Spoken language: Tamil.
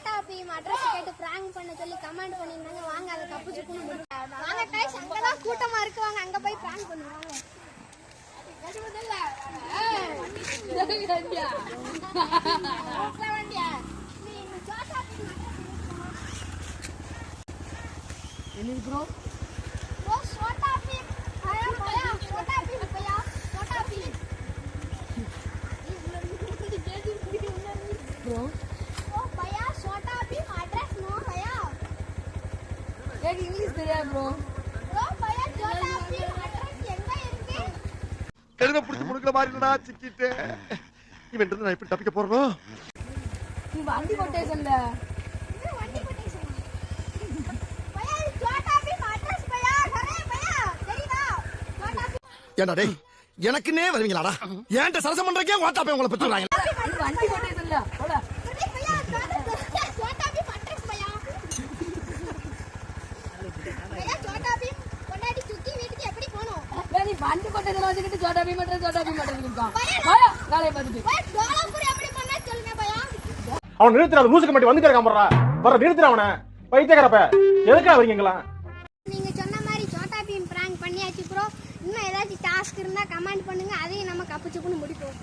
சோட்டா பீம் அட்ரஸ் கேட்டு பிராங்க் பண்ண சொல்லி கமெண்ட் பண்ணிருந்தாங்க. வாங்க அத தப்பிச்சுக்குன்னு முடியாது. வாங்க கைஸ், அங்கதான் கூட்டமா இருக்கு. வாங்க அங்க போய் பிராங்க் பண்ணுவாங்க. என்ன ப்ரோ? ப்ரோ சோட்டா பீம் பயா பயா சோட்டா பீம் பயா சோட்டா பீம் ப்ரோ ஓ பயா சோட்டா பீம் அட்ரஸ் நோ பயா. எனக்கு இங்கிலீஷ் தெரியாது ப்ரோ. ப்ரோ பயா சோட்டா பீம் அட்ரஸ் எங்க இருக்கு? கழுத புடிச்சு முடுக்குற மாதிரி இல்லடா சிக்கிட்டு. இவன் இருந்து நான் எப்படி தப்பிக்க போறோம்? நீ வண்டி கொட்டேஷன்ல இது வண்டி கொட்டேஷன். பயா சோட்டா பீம் அட்ரஸ் பயா அரே பயா தெரியுதா? சோட்டா பீம் ஏண்டா டேய், எனக்குன்னே வருவீங்களாடா? ஏன்ட்ட சரசம் பண்றக்கே வாட்டாப்பே உங்களை பெற்றுறாங்க. நீ வண்டி கொட்டேஷன்ல போடா. அரே பயா சோட்டா பீம் அட்ரஸ் பயா. பயா சோட்டா பீம் கொண்டாடி சுத்தி வீட்டுக்கு எப்படி போணும்? நீ வண்டி கொட்டேஷன்ல வச்சுக்கிட்டு சோட்டா பீம் இருக்கா? வாயா காலைய பார்த்துட்டு. பயா டோலாபுரி எப்படி பண்ண சொல்லுங்க பயா. அவன் நிறுத்துறான், லூசுக்கு மட்டும் வந்துட்டே இருக்கான் போறா. வர நிறுத்துறான் அவனை. பைத்தியக்காரப்ப எதுக்கா வரீங்களா? நீங்க சொன்ன மாதிரி சோட்டா பீம் பிராங்க் பண்ணியாச்சு ப்ரோ. இன்னும் ஏதாச்சும் டாஸ்க் இருந்தா கமெண்ட் பண்ணுங்க, அதையும் நம்ம கப்புச்சுக்குன்னு முடிப்போம்.